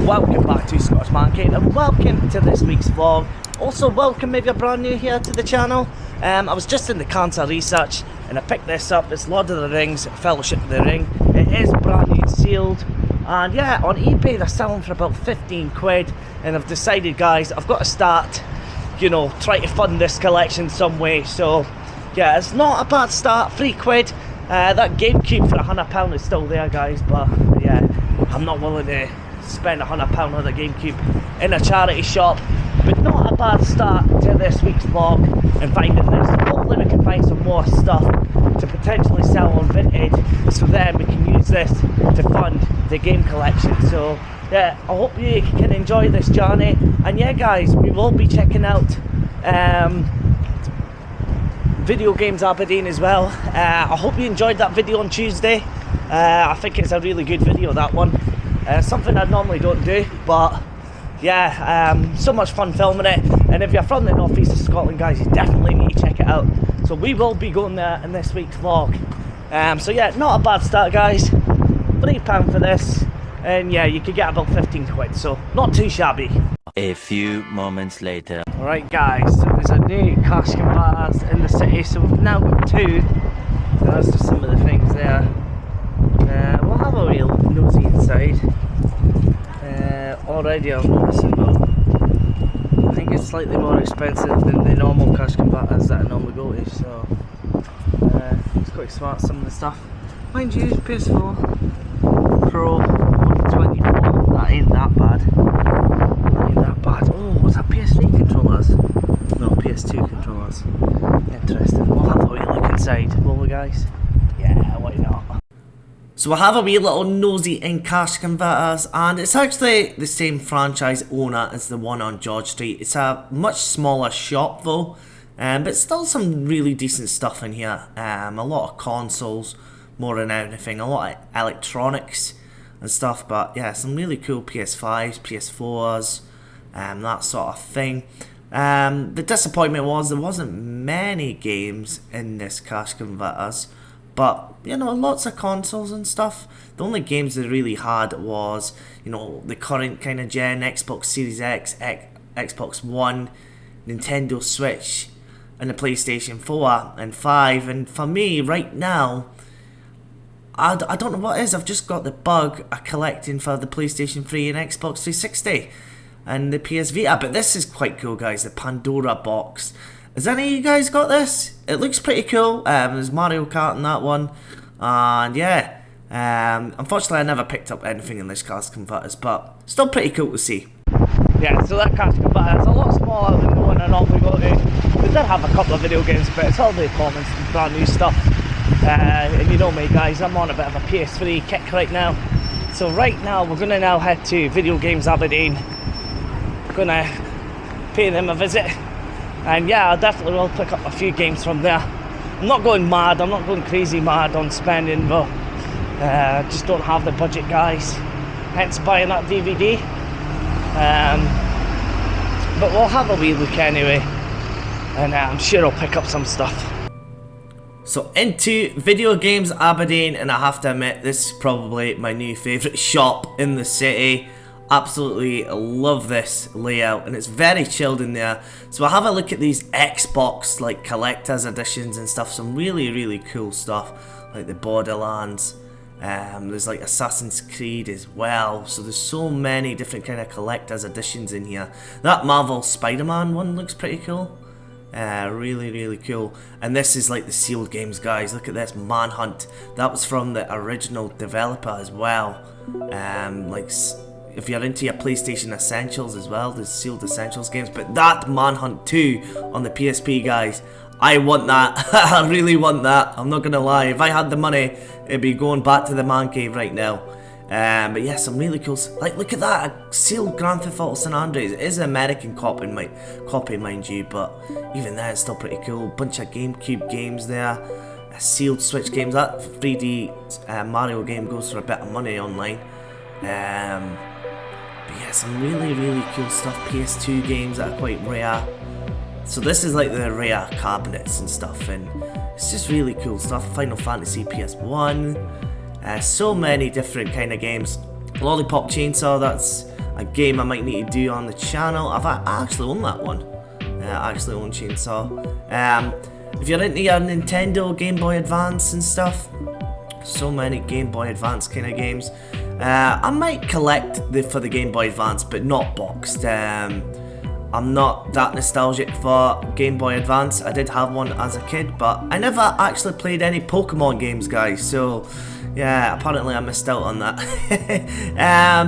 Welcome back to Scottish Man Cave and welcome to this week's vlog. Also welcome if you're brand new here to the channel. I was just in the counter research and I picked this up. It's Lord of the Rings, Fellowship of the Ring. It is brand new and sealed, and yeah, on eBay they're selling for about 15 quid, and I've decided, guys, I've got to start, you know, try to fund this collection some way. So yeah, it's not a bad start. 3 quid. That GameCube for £100 is still there, guys, but yeah, I'm not willing to spend £100 on a GameCube in a charity shop. But not a bad start to this week's vlog and finding this. Hopefully we can find some more stuff to potentially sell on Vinted, so then we can use this to fund the game collection. So yeah, I hope you can enjoy this journey, and yeah guys, we will be checking out Video Games Aberdeen as well. I hope you enjoyed that video on Tuesday. I think it's a really good video, that one. Something I normally don't do, but yeah, so much fun filming it. And if you're from the northeast of Scotland, guys, you definitely need to check it out. So we will be going there in this week's vlog. So yeah, not a bad start, guys. £3 for this, and yeah, you could get about 15 quid, so not too shabby. A few moments later. Alright guys, so there's a new cash converters in the city, so we've now got 2. So that's just some of the things there. We'll have a real nosy inside. Already I'm noticing though, I think it's slightly more expensive than the normal cash converters that I normally go to, so it's quite smart, some of the stuff. Mind you, PS4 Pro 124, that ain't that bad. Oh, what's that, PS3 controllers? No, PS2 controllers. Interesting. We'll have a wee look inside, will we guys? Yeah, why not? So we'll have a wee little nosy in cash converters, and it's actually the same franchise owner as the one on George Street. It's a much smaller shop though, but still some really decent stuff in here. A lot of consoles, more than anything, a lot of electronics and stuff, but yeah, some really cool PS5s, PS4s, that sort of thing. The disappointment was there wasn't many games in this cash converters, but you know, lots of consoles and stuff. The only games they really had was, you know, the current kind of gen, Xbox Series X, Xbox One, Nintendo Switch, and the PlayStation 4 and 5. And for me right now, I don't know what it is. I've just got the bug of collecting for the PlayStation 3 and Xbox 360 and the PS Vita. But this is quite cool, guys, the Pandora box. Has any of you guys got this? It looks pretty cool. There's Mario Kart in that one, and yeah, unfortunately I never picked up anything in this cash converters, but still pretty cool to see. Yeah, so that cash converter is a lot smaller than the one I normally go to. They did have a couple of video games, but it's all the comments and brand new stuff. And you know me, guys, I'm on a bit of a PS3 kick right now. So right now we're going to now head to Video Games Aberdeen. We're going to pay them a visit. And yeah, I definitely will pick up a few games from there. I'm not going mad, I'm not going crazy mad on spending, but just don't have the budget, guys. Hence buying that DVD. But we'll have a wee look anyway, and I'm sure I'll pick up some stuff. So into Video Games Aberdeen, and I have to admit, this is probably my new favourite shop in the city. Absolutely love this layout, and it's very chilled in there. So I'll have a look at these Xbox like collector's editions and stuff. Some really cool stuff like the Borderlands. There's like Assassin's Creed as well. So there's so many different kind of collector's editions in here. That Marvel Spider-Man one looks pretty cool. Really cool. And this is like the sealed games, guys. Look at this, Manhunt. That was from the original developer as well. Like, if you're into your PlayStation Essentials as well, there's sealed Essentials games. But that Manhunt 2 on the PSP, guys, I want that. I really want that. I'm not gonna lie. If I had the money, it'd be going back to the man cave right now. But yeah, some really cool. Like, look at that, a sealed Grand Theft Auto San Andreas. It is an American copy, mind you, but even then, it's still pretty cool. Bunch of GameCube games there. Sealed Switch games. That 3D Mario game goes for a bit of money online. But yeah, some really cool stuff. PS2 games that are quite rare. So this is like the rare cabinets and stuff, and it's just really cool stuff. Final Fantasy PS1. So many different kind of games. Lollipop Chainsaw, that's a game I might need to do on the channel. I actually own that one. I actually own Chainsaw. If you're into your Nintendo, Game Boy Advance and stuff, so many Game Boy Advance kind of games. I might collect for the Game Boy Advance, but not boxed. I'm not that nostalgic for Game Boy Advance. I did have one as a kid, but I never actually played any Pokemon games, guys. So yeah, apparently I missed out on that.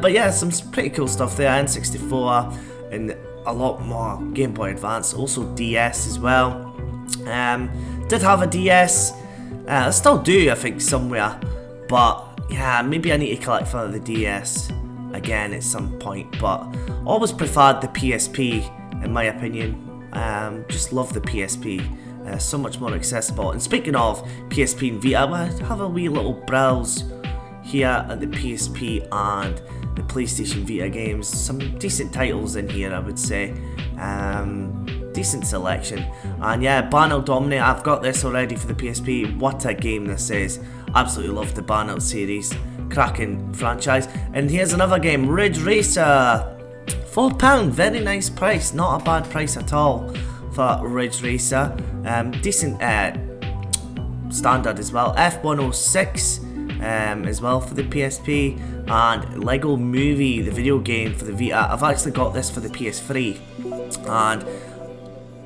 But yeah, some pretty cool stuff there. N64 and a lot more Game Boy Advance. Also DS as well. Did have a DS. I still do, I think, somewhere. But yeah, maybe I need to collect for the DS again at some point. But always preferred the PSP, in my opinion. Just love the PSP. So much more accessible. And speaking of PSP and Vita, I have a wee little browse here at the PSP and the PlayStation Vita games. Some decent titles in here, I would say. Decent selection. And yeah, Burnout Dominate, I've got this already for the PSP. What a game this is. Absolutely love the Burnout series. Cracking franchise. And here's another game, Ridge Racer. £4, very nice price. Not a bad price at all for Ridge Racer. Decent standard as well. F106 as well for the PSP. And Lego Movie, the video game for the Vita. I've actually got this for the PS3. And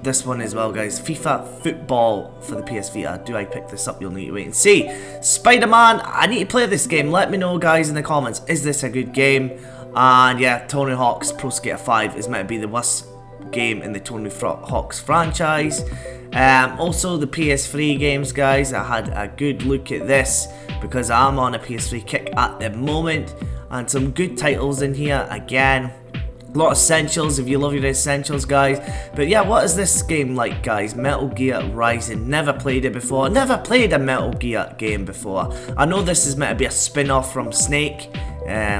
this one as well, guys. FIFA Football for the PS Vita. Do I pick this up? You'll need to wait and see. Spider-Man, I need to play this game. Let me know, guys, in the comments. Is this a good game? And yeah, Tony Hawk's Pro Skater 5 is meant to be the worst game in the Tony Hawk's franchise. Also the PS3 games, guys. I had a good look at this because I'm on a PS3 kick at the moment. And some good titles in here again. A lot of essentials if you love your essentials, guys. But yeah, what is this game like, guys? Metal Gear Rising. Never played it before. Never played a Metal Gear game before. I know this is meant to be a spin-off from Snake.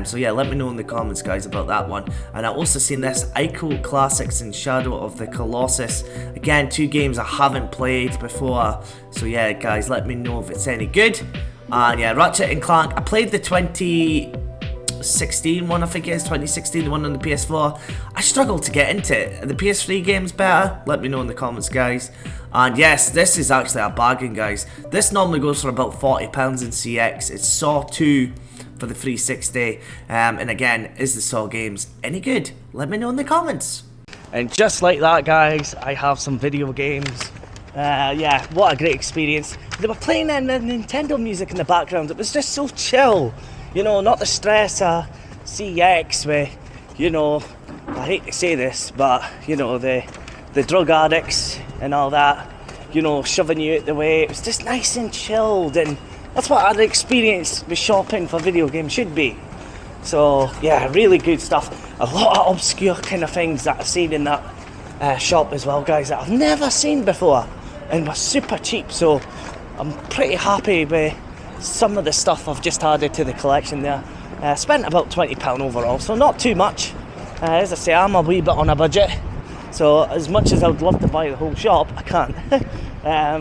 So yeah, let me know in the comments, guys, about that one. And I've also seen this Ico Classics and Shadow of the Colossus. Again, two games I haven't played before. So yeah, guys, let me know if it's any good. And yeah, Ratchet and Clank. I played the 2016 one, I think it is, 2016, the one on the PS4. I struggled to get into it. Are the PS3 games better? Let me know in the comments, guys. And yes, this is actually a bargain, guys. This normally goes for about £40 in CX. It's Saw 2 for the 360. And again, is the Saw games any good? Let me know in the comments. And just like that, guys, I have some video games. Yeah, what a great experience. They were playing the Nintendo music in the background. It was just so chill. You know, not the stress of CX with, you know, I hate to say this, but, you know, the drug addicts and all that, you know, shoving you out the way. It was just nice and chilled, and that's what I'd experience with shopping for video games should be. So, yeah, really good stuff. A lot of obscure kind of things that I've seen in that shop as well, guys, that I've never seen before, and were super cheap, so I'm pretty happy with some of the stuff I've just added to the collection there. Spent about £20 overall, so not too much. As I say, I'm a wee bit on a budget, so as much as I would love to buy the whole shop, I can't.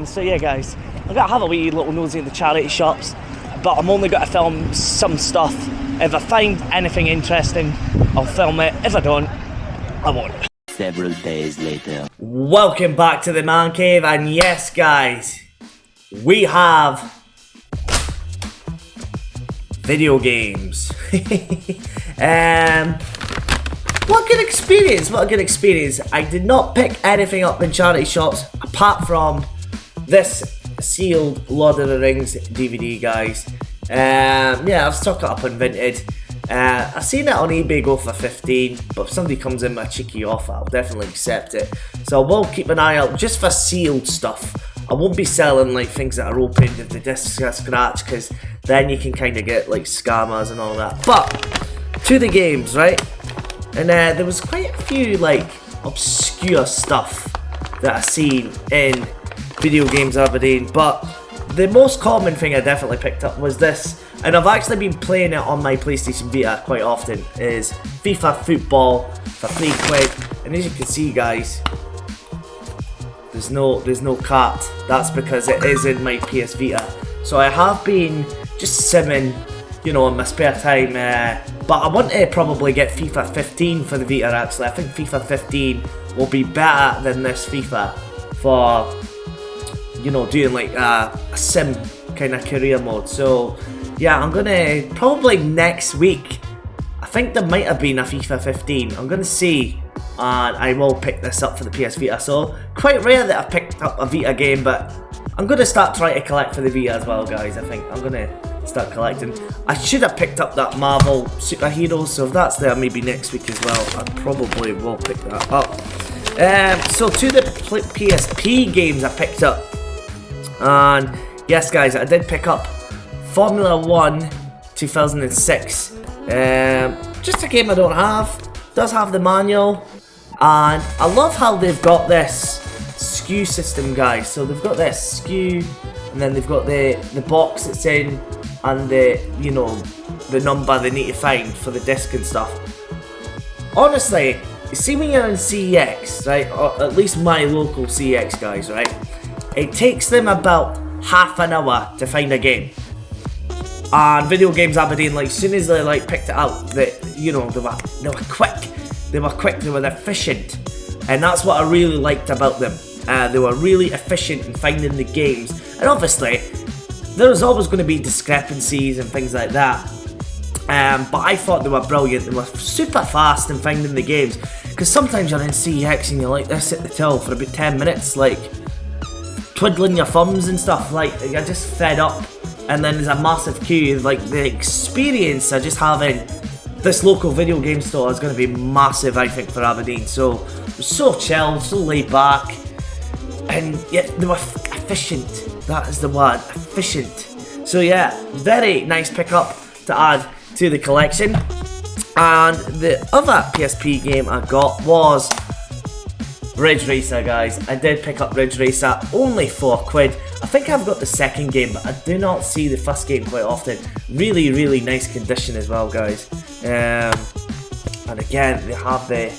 So yeah, guys, I've got to have a wee little nosy in the charity shops, but I'm only going to film some stuff. If I find anything interesting, I'll film it. If I don't, I won't. Several days later. Welcome back to the Man Cave, and yes, guys, we have video games. What a good experience, what a good experience. I did not pick anything up in charity shops apart from this sealed Lord of the Rings DVD, guys. Yeah, I've stuck it up on Vinted. I've seen it on eBay go for 15, but if somebody comes in with a cheeky offer, I'll definitely accept it. So I will keep an eye out just for sealed stuff. I won't be selling like things that are opened if the discs are scratched, because then you can kind of get like scammers and all that. But to the games, right? And there was quite a few like obscure stuff that I seen in Video Games Aberdeen, but the most common thing I definitely picked up was this, and I've actually been playing it on my PlayStation Vita quite often, is FIFA Football for £3. And as you can see, guys, there's no cart. That's because it is in my PS Vita. So I have been just simming you know, in my spare time. But I want to probably get FIFA 15 for the Vita actually. I think FIFA 15 will be better than this FIFA for, you know, doing like a sim kind of career mode. So yeah, I'm gonna probably next week, I think there might have been a FIFA 15. I'm gonna see, and I will pick this up for the PS Vita. So quite rare that I've picked up a Vita game, but I'm gonna start trying to collect for the Vita as well, guys. I think I'm gonna start collecting. I should have picked up that Marvel superheroes, so if that's there maybe next week as well, I probably will pick that up. So to the PSP games I picked up, and yes guys, I did pick up Formula 1 2006. Just a game I don't have. It does have the manual, and I love how they've got this SKU system, guys. So they've got this SKU, and then they've got the box it's in, and the, you know, the number they need to find for the disc and stuff. Honestly, you see when you're in CEX, right, or at least my local CEX guys, right, it takes them about half an hour to find a game. And Video Games Aberdeen, like, as soon as they like picked it up, you know, they were quick, they were efficient, and that's what I really liked about them. They were really efficient in finding the games, and obviously there was always going to be discrepancies and things like that. But I thought they were brilliant. They were super fast in finding the games, because sometimes you're in CEX and you're like this at the till for about 10 minutes, like twiddling your thumbs and stuff. Like, you're just fed up, and then there's a massive queue. Like, the experience of just having this local video game store is going to be massive, I think, for Aberdeen. So it was so chill, so laid back, and yet they were efficient. That is the word, efficient. So yeah, very nice pickup to add to the collection. And the other PSP game I got was Ridge Racer, guys. I did pick up Ridge Racer, only £4. I think I've got the second game, but I do not see the first game quite often. Really, really nice condition as well, guys. And again, they have the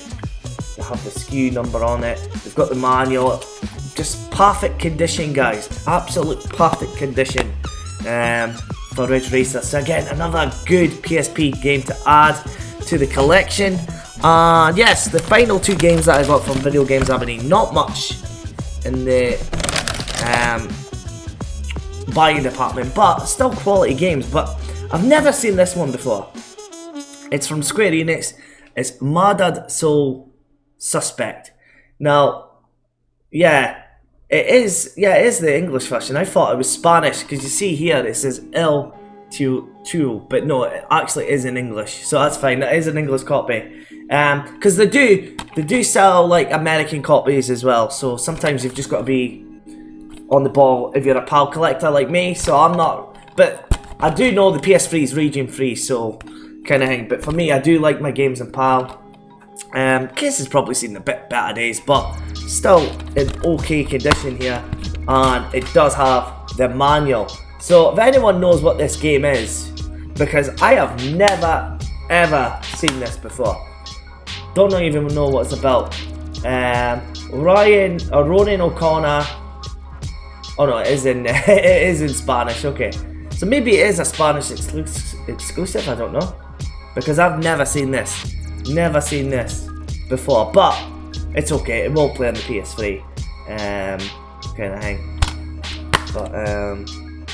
SKU number on it. They've got the manual. Just perfect condition, guys. Absolute perfect condition for Ridge Racer. So again, another good PSP game to add to the collection. And yes, the final two games that I got from Video Games Aberdeen. Not much in the buying department, but still quality games. But I've never seen this one before. It's from Square Enix. It's Murdered Soul Suspect. Now, yeah, it is the English version. I thought it was Spanish, because you see here it says El Tuyo, but no, it actually is in English, so that's fine. That is an English copy, because they do sell like American copies as well. So sometimes you've just got to be on the ball if you're a PAL collector like me. So I'm not, but I do know the PS3 is region free, so kind of thing. But for me, I do like my games in PAL. Case has probably seen a bit better days, but still in okay condition here, and it does have the manual. So if anyone knows what this game is, because I have never ever seen this before, don't even know what it's about. Ronan O'Connor. Oh no, it is in Spanish. Okay, so maybe it is a Spanish exclusive. I don't know, because I've never seen this. Never seen this before, but it's okay. It will play on the PS3, kind of thing. But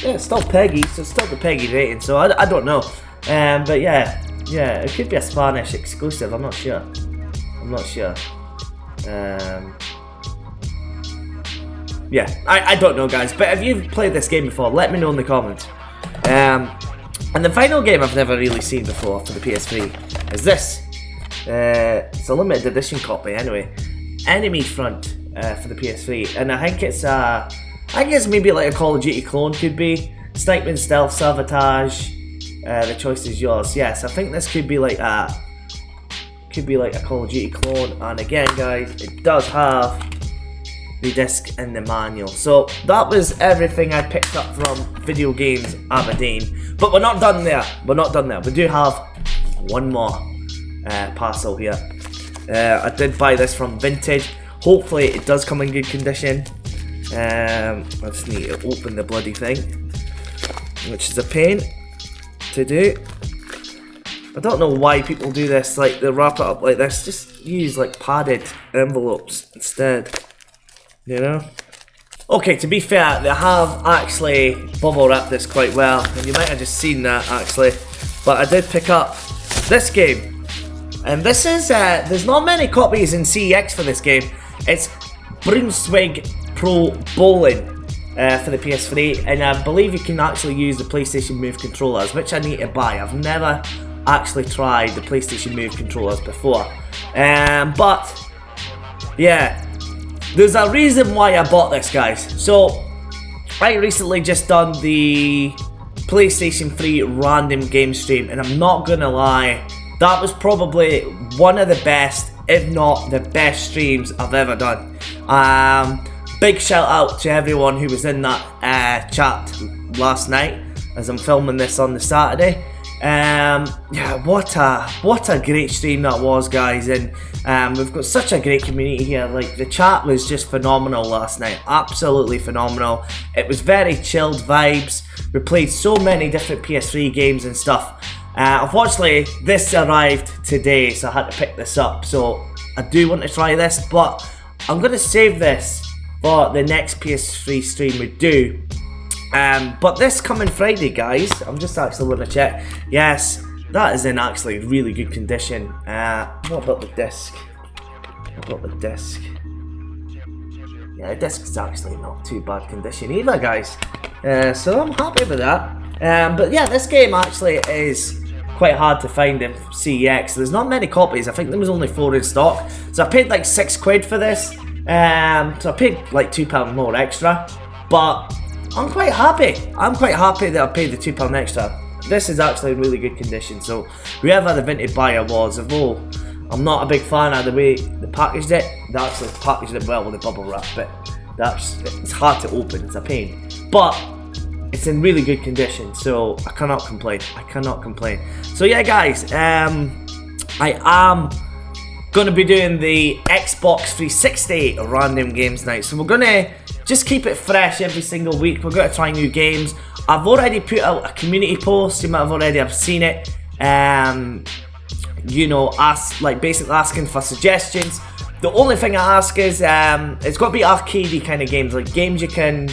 yeah, it's still Peggy, so it's still the Peggy rating. So I don't know, but yeah, it could be a Spanish exclusive. I'm not sure. Yeah, I don't know, guys. But if you've played this game before, let me know in the comments. And the final game I've never really seen before for the PS3 is this. It's a limited edition copy anyway. Enemy Front for the PS3, and I think it's maybe like a Call of Duty clone, could be. Sniping, stealth, sabotage. The choice is yours. Yes, I think this could be like a Call of Duty clone. And again, guys, it does have the disc and the manual. So that was everything I picked up from Video Games Aberdeen. But we're not done there. We do have one more parcel here. I did buy this from Vintage. Hopefully it does come in good condition. I just need to open the bloody thing, which is a pain to do. I don't know why people do this, like they wrap it up like this. Just use like padded envelopes instead, you know? Okay, to be fair, they have actually bubble wrapped this quite well, and you might have just seen that actually, but I did pick up this game, and this is, there's not many copies in CEX for this game. It's Brunswick Pro Bowling for the PS3, and I believe you can actually use the PlayStation Move controllers, which I need to buy. I've never actually tried the PlayStation Move controllers before, but yeah, there's a reason why I bought this, guys. So I recently just done the PlayStation 3 random game stream, and I'm not gonna lie, that was probably one of the best, if not the best streams I've ever done. Big shout out to everyone who was in that chat last night as I'm filming this on the Saturday. Yeah, what a great stream that was, guys, and we've got such a great community here. Like, the chat was just phenomenal last night, absolutely phenomenal. It was very chilled vibes. We played so many different PS3 games and stuff. Unfortunately, this arrived today, so I had to pick this up, so I do want to try this, but I'm going to save this for the next PS3 stream we do. But this coming Friday, guys, I'm just actually going to check. Yes, that is in actually really good condition. What about the disc? What about the disc? Yeah, the disc is actually not too bad condition either, guys. So I'm happy with that. But yeah, this game actually is quite hard to find in CEX. There's not many copies. I think there was only 4 in stock. So I paid like £6 for this. So I paid like £2 more extra. But I'm quite happy. I'm quite happy that I paid the £2 extra. This is actually in really good condition. So whoever the vintage buyer was, although I'm not a big fan of the way they packaged it, they actually packaged it well with the bubble wrap, but it's hard to open. It's a pain. But it's in really good condition, so I cannot complain. I cannot complain. So yeah, guys, I am gonna be doing the Xbox 360 random games night. So we're gonna just keep it fresh every single week. We're gonna try new games. I've already put out a community post. You might have already have seen it. You know, basically asking for suggestions. The only thing I ask is it's got to be arcadey kind of games, like games you can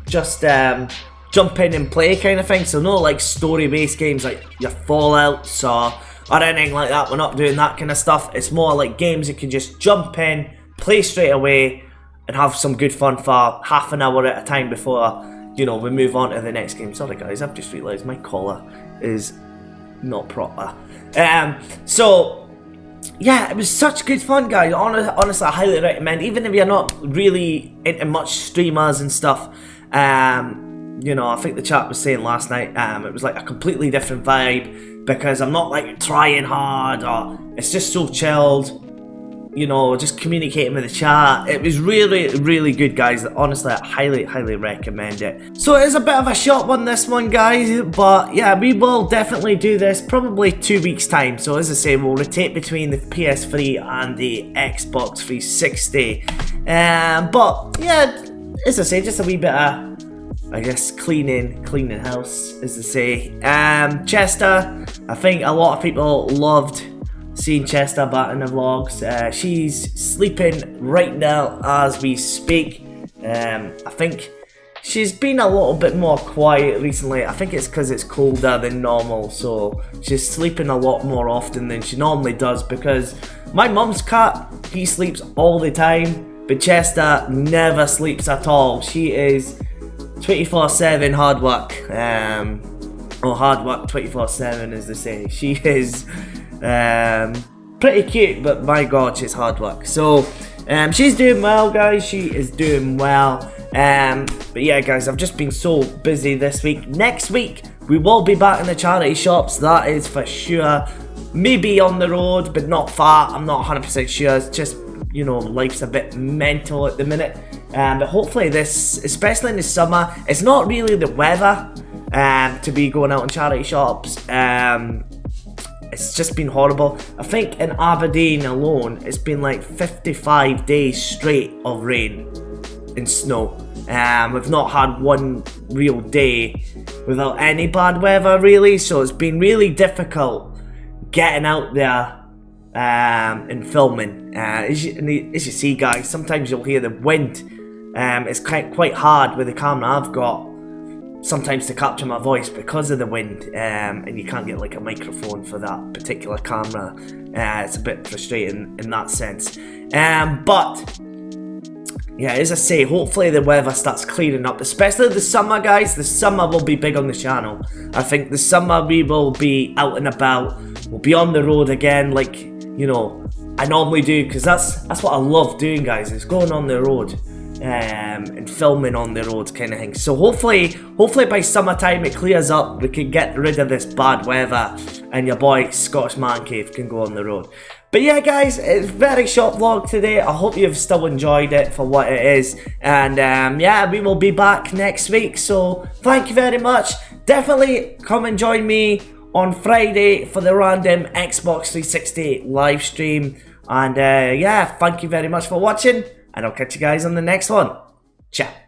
just jump in and play kind of thing. So no like story-based games like your Fallouts or anything like that. We're not doing that kind of stuff. It's more like games you can just jump in, play straight away, and have some good fun for half an hour at a time before, you know, we move on to the next game. Sorry guys, I've just realised my collar is not proper. So yeah, it was such good fun, guys. Honestly, I highly recommend, even if you're not really into much streamers and stuff. You know, I think the chat was saying last night, it was like a completely different vibe because I'm not like trying hard, or it's just so chilled. You know, just communicating with the chat. It was really, really good, guys. Honestly, I highly, highly recommend it. So it is a bit of a short one, this one, guys. But yeah, we will definitely do this probably 2 weeks' time. So as I say, we'll rotate between the PS3 and the Xbox 360. But yeah, as I say, just a wee bit of, I guess, cleaning house, as they say. Chester, I think a lot of people loved seeing Chester back in the vlogs. She's sleeping right now as we speak. I think she's been a little bit more quiet recently. I think it's because it's colder than normal, so she's sleeping a lot more often than she normally does, because my mum's cat, he sleeps all the time, but Chester never sleeps at all. She is 24/7 hard work. Or hard work 24/7, as they say. She is pretty cute, but my god, she's hard work. So she's doing well, guys. She is doing well. But yeah, guys, I've just been so busy this week. Next week we will be back in the charity shops, that is for sure. Maybe on the road, but not far. I'm not 100% sure. It's just, you know, life's a bit mental at the minute. But hopefully this, especially in the summer, it's not really the weather to be going out in charity shops. It's just been horrible. I think in Aberdeen alone, it's been like 55 days straight of rain and snow. We've not had one real day without any bad weather really, so it's been really difficult getting out there and filming. As you see, guys, sometimes you'll hear the wind. It's quite hard with the camera I've got sometimes to capture my voice because of the wind, and you can't get like a microphone for that particular camera. It's a bit frustrating in that sense, but yeah, as I say, hopefully the weather starts clearing up, especially the summer, guys. The summer will be big on the channel. I think the summer we will be out and about. We'll be on the road again, like, you know, I normally do, because that's what I love doing, guys, is going on the road and filming on the road kind of thing. So hopefully by summertime it clears up, we can get rid of this bad weather and your boy Scottish Man Cave can go on the road. But yeah, guys, it's a very short vlog today. I hope you've still enjoyed it for what it is. And yeah, we will be back next week. So thank you very much. Definitely come and join me on Friday for the random Xbox 360 live stream. And yeah, thank you very much for watching. And I'll catch you guys on the next one. Ciao.